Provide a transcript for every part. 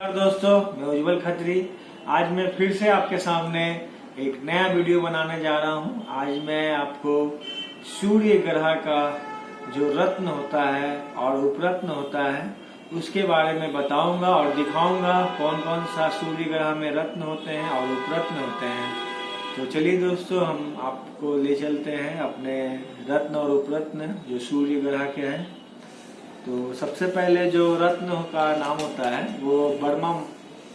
नमस्कार दोस्तों, मैं उज्जवल खत्री। आज मैं फिर से आपके सामने एक नया वीडियो बनाने जा रहा हूं। आज मैं आपको सूर्य ग्रह का जो रत्न होता है और उपरत्न होता है उसके बारे में बताऊंगा और दिखाऊंगा कौन कौन सा सूर्य ग्रह में रत्न होते हैं और उपरत्न होते हैं। तो चलिए दोस्तों, हम आपको ले चलते हैं अपने रत्न और उपरत्न जो सूर्य ग्रह के हैं। तो सबसे पहले जो रत्न का नाम होता है वो बर्मा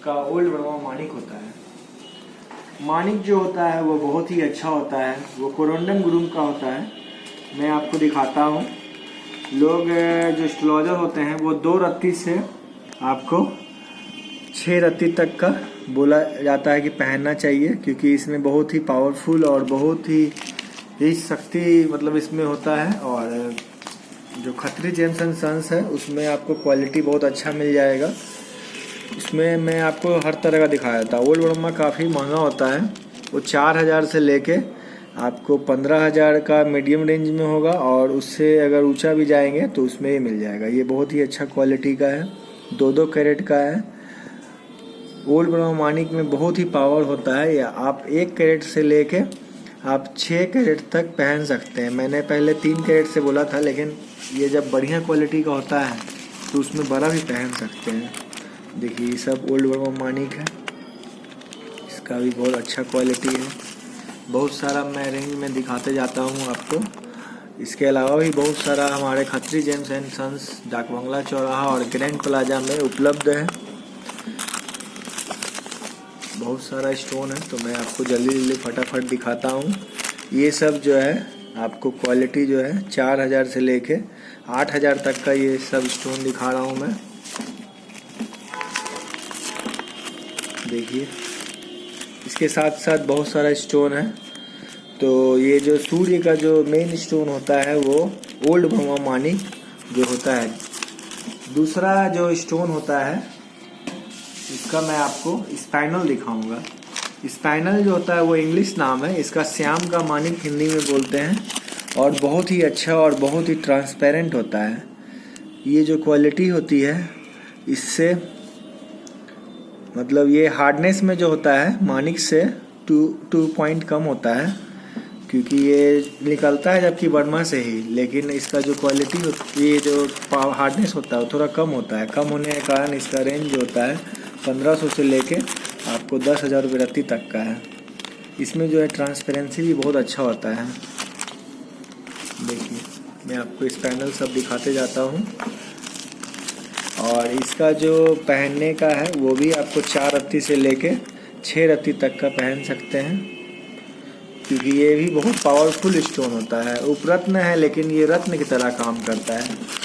का ओल्ड बर्मा माणिक होता है। माणिक जो होता है वो बहुत ही अच्छा होता है, वो कोरोंडम गुरुम का होता है। मैं आपको दिखाता हूँ। लोग जो एस्ट्रोलॉजर होते हैं वो 2 रत्ती से आपको 6 रत्ती तक का बोला जाता है कि पहनना चाहिए, क्योंकि इसमें बहुत ही पावरफुल और बहुत ही शक्ति मतलब इसमें होता है। और जो खत्री जेम्स एंड सन्स है उसमें आपको क्वालिटी बहुत अच्छा मिल जाएगा। उसमें मैं आपको हर तरह का दिखाया था। ओल्ड ब्रह्मा काफ़ी महंगा होता है, वो 4000 से लेके आपको 15000 का मीडियम रेंज में होगा, और उससे अगर ऊंचा भी जाएंगे तो उसमें ही मिल जाएगा। ये बहुत ही अच्छा क्वालिटी का है, 2-2 कैरेट का है। ओल्ड ब्रह्मा माणिक में बहुत ही पावर होता है। या आप 1 कैरेट से लेके आप 6 कैरेट तक पहन सकते हैं। मैंने पहले 3 कैरेट से बोला था, लेकिन ये जब बढ़िया क्वालिटी का होता है तो उसमें बड़ा भी पहन सकते हैं। देखिए ये सब ओल्ड बर्मा माणिक है, इसका भी बहुत अच्छा क्वालिटी है। बहुत सारा मैं रेंज में दिखाते जाता हूँ आपको। इसके अलावा भी बहुत सारा हमारे खत्री जेम्स एंड सन्स डाक बंगला चौराहा और ग्रैंड प्लाजा में उपलब्ध है। बहुत सारा स्टोन है, तो मैं आपको जल्दी जल्दी फटाफट दिखाता हूँ। ये सब जो है आपको क्वालिटी जो है 4000 से लेके 8000 तक का ये सब स्टोन दिखा रहा हूँ मैं। देखिए इसके साथ साथ बहुत सारा स्टोन है। तो ये जो सूर्य का जो मेन स्टोन होता है वो ओल्ड बर्मा माणिक जो होता है। दूसरा जो स्टोन होता है इसका मैं आपको स्पाइनल दिखाऊंगा। स्पाइनल जो होता है वो इंग्लिश नाम है, इसका श्याम का माणिक हिंदी में बोलते हैं, और बहुत ही अच्छा और बहुत ही ट्रांसपेरेंट होता है। ये जो क्वालिटी होती है इससे मतलब ये हार्डनेस में जो होता है माणिक से 2 पॉइंट कम होता है, क्योंकि ये निकलता है जबकि बर्मा से ही, लेकिन इसका जो क्वालिटी होती है, ये जो हार्डनेस होता है वो थोड़ा कम होता है। कम होने के कारण इसका रेंज जो होता है 1500 से लेके आपको 10,000 रुपये रत्ती तक का है। इसमें जो है ट्रांसपेरेंसी भी बहुत अच्छा होता है। देखिए मैं आपको स्पैनल सब दिखाते जाता हूँ। और इसका जो पहनने का है वो भी आपको 4 रत्ती से लेके 6 रत्ती तक का पहन सकते हैं, क्योंकि ये भी बहुत पावरफुल स्टोन होता है। उपरत्न है लेकिन ये रत्न की तरह काम करता है।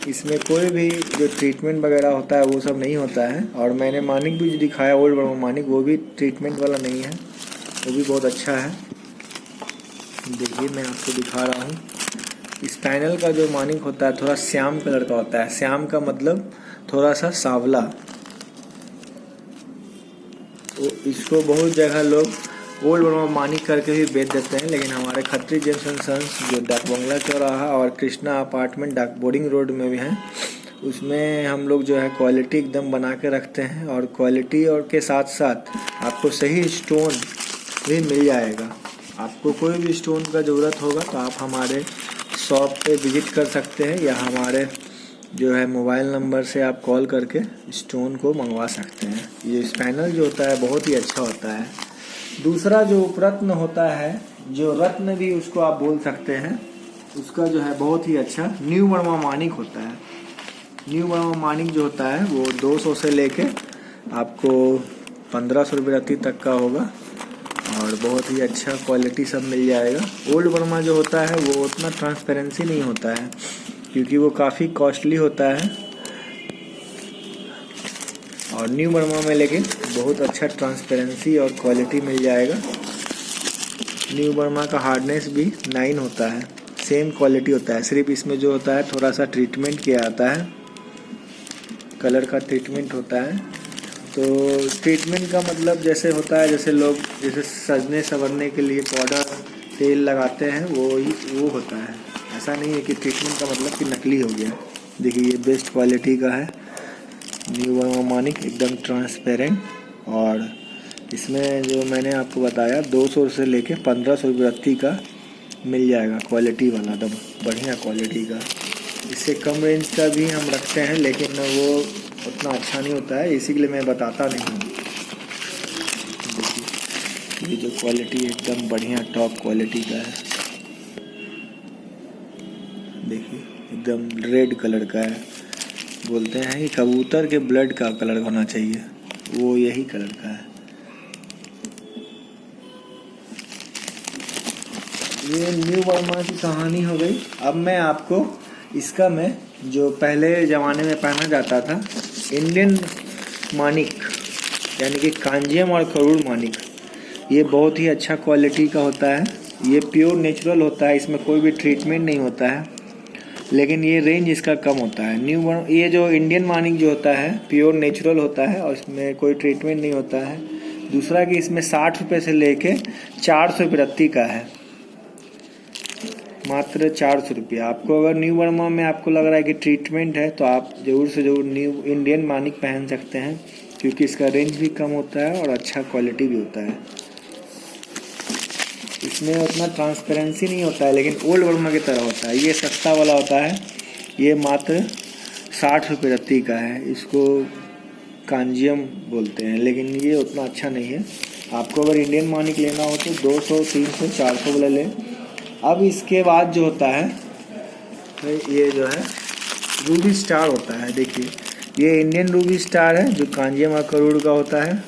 इसमें कोई भी जो ट्रीटमेंट वगैरह होता है वो सब नहीं होता है। और मैंने माणिक भी जो दिखाया ओल्ड बर्मा माणिक, वो भी ट्रीटमेंट वाला नहीं है, वो भी बहुत अच्छा है। देखिए मैं आपको दिखा रहा हूँ। स्पाइनल का जो माणिक होता है थोड़ा श्याम कलर का होता है। श्याम का मतलब थोड़ा सा सांवला। तो इसको बहुत जगह लोग ओल्ड बर्मा माणिक करके भी बेच देते हैं, लेकिन हमारे खत्री जेम्स एंड सन्स जो डाक बंगला चौराहा और कृष्णा अपार्टमेंट डाक बोर्डिंग रोड में भी हैं, उसमें हम लोग जो है क्वालिटी एकदम बना के रखते हैं। और क्वालिटी और के साथ साथ आपको सही स्टोन भी मिल जाएगा। आपको कोई भी स्टोन का ज़रूरत होगा तो आप हमारे शॉप पे विजिट कर सकते हैं, या हमारे जो है मोबाइल नंबर से आप कॉल करके स्टोन को मंगवा सकते हैं। ये स्पाइनल जो होता है बहुत ही अच्छा होता है। दूसरा जो उपरत्न होता है, जो रत्न भी उसको आप बोल सकते हैं, उसका जो है बहुत ही अच्छा न्यू बर्मा माणिक होता है। न्यू बर्मा माणिक जो होता है वो 200 से लेके आपको 1500 रुपये रत्ती तक का होगा, और बहुत ही अच्छा क्वालिटी सब मिल जाएगा। ओल्ड बर्मा जो होता है वो उतना ट्रांसपेरेंसी नहीं होता है, क्योंकि वो काफ़ी कॉस्टली होता है। और न्यू बर्मा में लेकिन बहुत अच्छा ट्रांसपेरेंसी और क्वालिटी मिल जाएगा। न्यू बर्मा का हार्डनेस भी 9 होता है, सेम क्वालिटी होता है। सिर्फ इसमें जो होता है थोड़ा सा ट्रीटमेंट किया जाता है, कलर का ट्रीटमेंट होता है। तो ट्रीटमेंट का मतलब जैसे होता है, जैसे लोग जैसे सजने संवरने के लिए पाउडर तेल लगाते हैं वो होता है। ऐसा नहीं है कि ट्रीटमेंट का मतलब कि नकली हो गया। देखिए ये बेस्ट क्वालिटी का है। न्यू वर्मा मानिक एकदम ट्रांसपेरेंट। और इसमें जो मैंने आपको बताया 200 से लेके 1500 रुपये रत्ती का मिल जाएगा, क्वालिटी वाला एकदम बढ़िया क्वालिटी का। इससे कम रेंज का भी हम रखते हैं लेकिन वो उतना अच्छा नहीं होता है, इसी के लिए मैं बताता नहीं हूँ। देखिए ये जो क्वालिटी एकदम बढ़िया टॉप क्वालिटी का है, देखिए एकदम रेड कलर का है। बोलते हैं कि कबूतर के ब्लड का कलर होना चाहिए, वो यही कलर का है। ये न्यू वर्मा की कहानी हो गई। अब मैं आपको इसका मैं जो पहले ज़माने में पहना जाता था इंडियन मानिक, यानी कि कांजियम और करूड़ मानिक, ये बहुत ही अच्छा क्वालिटी का होता है। ये प्योर नेचुरल होता है, इसमें कोई भी ट्रीटमेंट नहीं होता है, लेकिन ये रेंज इसका कम होता है। ये जो इंडियन मानिक जो होता है प्योर नेचुरल होता है और इसमें कोई ट्रीटमेंट नहीं होता है। दूसरा कि इसमें 60 रुपये से लेके 400 रुपये रत्ती का है, मात्र 400 रुपये। आपको अगर न्यू वर्मा में आपको लग रहा है कि ट्रीटमेंट है तो आप ज़रूर से ज़रूर न्यू इंडियन मानिक पहन सकते हैं, क्योंकि इसका रेंज भी कम होता है और अच्छा क्वालिटी भी होता है। इसमें उतना ट्रांसपेरेंसी नहीं होता है, लेकिन ओल्ड वर्मा की तरह होता है। ये सस्ता वाला होता है, ये मात्र 60 रुपये रत्ती का है। इसको कांजियम बोलते हैं, लेकिन ये उतना अच्छा नहीं है। आपको अगर इंडियन मानिक लेना हो तो 200, 300, 400 वाला लें। अब इसके बाद जो होता है तो ये जो है रूबी स्टार होता है। देखिए ये इंडियन रूबी स्टार है जो कांजियम और करूड़ का होता है।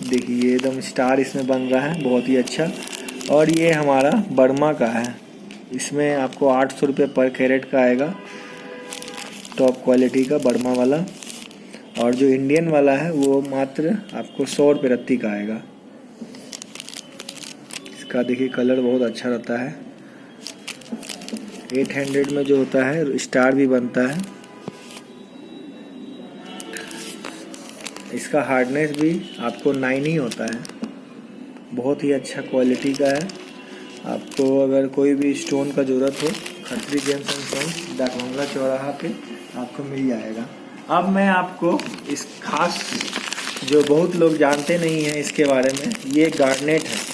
देखिए ये एकदम स्टार इसमें बन रहा है, बहुत ही अच्छा। और ये हमारा बर्मा का है, इसमें आपको 800 रुपये पर कैरेट का आएगा, टॉप क्वालिटी का बर्मा वाला। और जो इंडियन वाला है वो मात्र आपको 100 रुपये रत्ती का आएगा। इसका देखिए कलर बहुत अच्छा रहता है। 800 में जो होता है स्टार भी बनता है। इसका हार्डनेस भी आपको 9 ही होता है, बहुत ही अच्छा क्वालिटी का है। आपको अगर कोई भी स्टोन का ज़रूरत हो खत्री जेम्स एंड सन्स डाकबंगला चौराहा पे आपको मिल जाएगा। अब मैं आपको इस खास जो बहुत लोग जानते नहीं हैं इसके बारे में, ये गार्नेट है।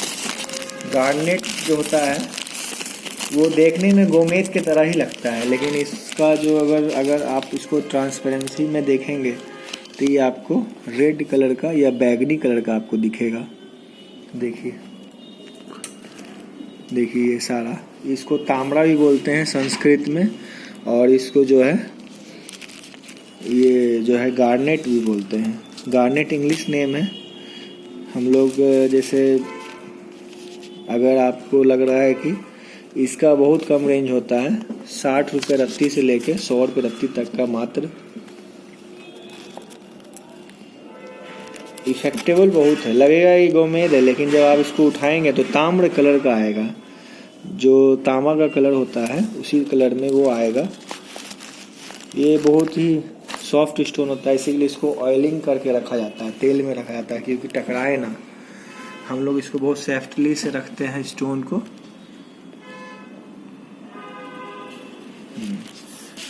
गार्नेट जो होता है वो देखने में गोमेद की तरह ही लगता है, लेकिन इसका जो अगर आप इसको ट्रांसपेरेंसी में देखेंगे तो ये आपको रेड कलर का या बैगनी कलर का आपको दिखेगा। देखिए देखिए ये सारा, इसको तांबड़ा भी बोलते हैं संस्कृत में, और इसको जो है ये जो है गार्नेट भी बोलते हैं। गार्नेट इंग्लिश नेम है। हम लोग जैसे अगर आपको लग रहा है कि इसका बहुत कम रेंज होता है, 60 रुपये रत्ती से लेके 100 रुपये रत्ती तक का मात्र। इफेक्टेबल बहुत है, लगेगा ये गोमेद है, लेकिन जब आप इसको उठाएंगे तो ताम्र कलर का आएगा। जो तांबा का कलर होता है उसी कलर में वो आएगा। ये बहुत ही सॉफ्ट स्टोन होता है, इसीलिए इसको ऑयलिंग करके रखा जाता है, तेल में रखा जाता है क्योंकि टकराए ना। हम लोग इसको बहुत सेफ्टली से रखते हैं स्टोन को।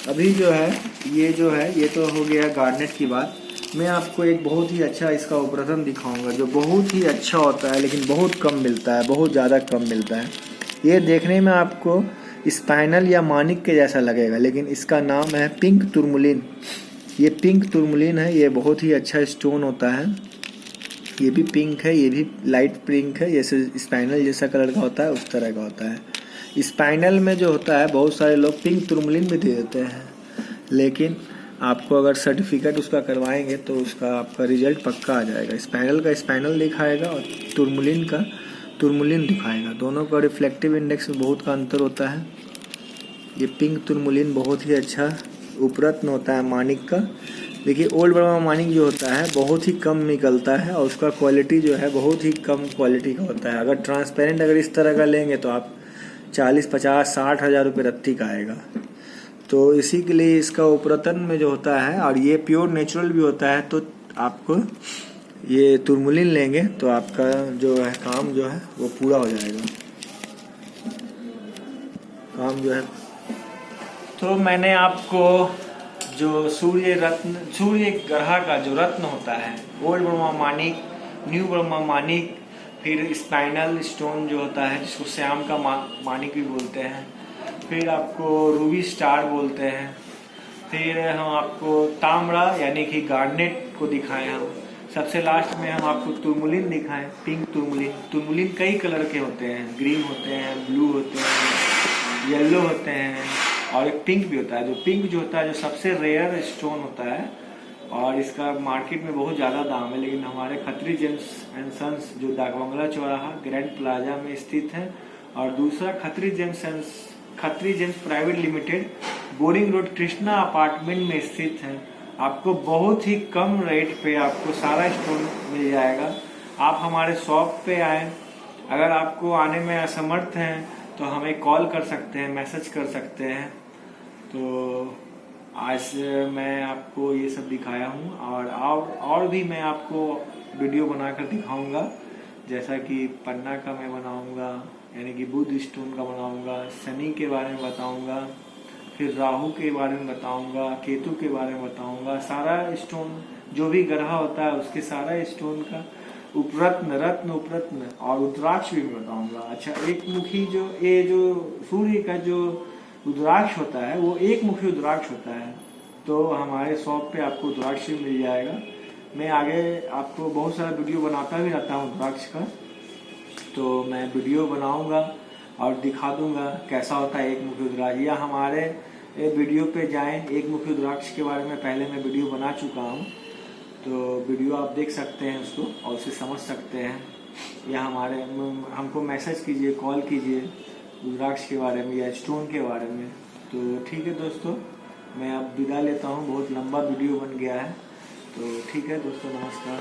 अभी जो है ये तो हो गया गार्नेट की बात। मैं आपको एक बहुत ही अच्छा इसका ऑपरेशन दिखाऊंगा जो बहुत ही अच्छा होता है, लेकिन बहुत कम मिलता है, बहुत ज़्यादा कम मिलता है। ये देखने में आपको स्पाइनल या मानिक के जैसा लगेगा, लेकिन इसका नाम है पिंक टूरमैलिन। ये पिंक टूरमैलिन है, ये बहुत ही अच्छा स्टोन होता है। ये भी पिंक है, ये भी लाइट पिंक है, जैसे स्पाइनल जैसा कलर का होता है उस तरह का होता है। स्पाइनल में जो होता है बहुत सारे लोग पिंक टूरमैलिन भी दे देते हैं, लेकिन आपको अगर सर्टिफिकेट उसका करवाएंगे तो उसका आपका रिजल्ट पक्का आ जाएगा। स्पाइनल का स्पाइनल दिखाएगा और टूरमैलिन का टूरमैलिन दिखाएगा। दोनों का रिफ्लेक्टिव इंडेक्स में बहुत का अंतर होता है। ये पिंक टूरमैलिन बहुत ही अच्छा उपरत्न होता है मानिक का। देखिए ओल्ड बर्मा मानिक जो होता है बहुत ही कम निकलता है और उसका क्वालिटी जो है बहुत ही कम क्वालिटी का होता है। अगर ट्रांसपेरेंट अगर इस तरह का लेंगे तो आप 40, 50, 60 हज़ार रुपये रत्ती का आएगा। तो इसी के लिए इसका उपरतन में जो होता है, और ये प्योर नेचुरल भी होता है, तो आपको ये टूरमैलिन लेंगे तो आपका जो है काम जो है वो पूरा हो जाएगा, काम जो है। तो मैंने आपको जो सूर्य ग्रह का जो रत्न होता है, ओल्ड ब्रह्मा माणिक, न्यू ब्रह्मा माणिक, फिर स्पाइनल स्टोन जो होता है जिसको श्याम का माणिक भी बोलते हैं, फिर आपको रूबी स्टार बोलते हैं, फिर हम आपको तांबड़ा यानी कि गार्नेट को दिखाएं हम। सबसे लास्ट में हम आपको टूरमुलिन दिखाएं, पिंक टूरमुलिन। टूरमुलिन कई कलर के होते हैं, ग्रीन होते हैं, ब्लू होते हैं, येलो होते हैं और एक पिंक भी होता है। जो पिंक जो होता है जो सबसे रेयर स्टोन होता है और इसका मार्केट में बहुत ज़्यादा दाम है, लेकिन हमारे खत्री जेम्स एंड सन्स जो डाकबंगला चौराहा ग्रैंड प्लाजा में स्थित है और दूसरा Khatri James private limited boring road Krishna apartment में स्थित है। आपको बहुत ही कम रेट पे आपको सारा स्टोन मिल जाएगा। आप हमारे शॉप पे आए, अगर आपको आने में असमर्थ हैं तो हमें कॉल कर सकते हैं, मैसेज कर सकते हैं। तो आज मैं आपको ये सब दिखाया हूँ और भी मैं आपको वीडियो बनाकर दिखाऊंगा, जैसा कि पन्ना का मैं बनाऊंगा, यानी कि बुध स्टोन का बनाऊंगा, शनि के बारे में बताऊंगा, फिर राहु के बारे में बताऊंगा, केतु के बारे में बताऊंगा। सारा स्टोन जो भी ग्रह होता है उसके सारा स्टोन का रत्न उपरत्न और रुद्राक्ष भी मैं बताऊंगा। अच्छा, एक मुखी जो सूर्य का जो रुद्राक्ष होता है वो एक मुखी रुद्राक्ष होता है, तो हमारे शॉप पे आपको रुद्राक्ष भी मिल जाएगा। मैं आगे आपको बहुत सारा वीडियो बनाता भी रहता हूँ रुद्राक्ष का, तो मैं वीडियो बनाऊंगा और दिखा दूंगा कैसा होता है एक मुखी रुद्राक्ष। या हमारे वीडियो पे जाएं, एक मुखी रुद्राक्ष के बारे में पहले मैं वीडियो बना चुका हूँ, तो वीडियो आप देख सकते हैं उसको और उसे समझ सकते हैं। या हमको मैसेज कीजिए, कॉल कीजिए रुद्राक्ष के बारे में या स्टोन के बारे में। तो ठीक है दोस्तों, मैं अब विदा लेता हूँ, बहुत लंबा वीडियो बन गया है। तो ठीक है दोस्तों, नमस्कार।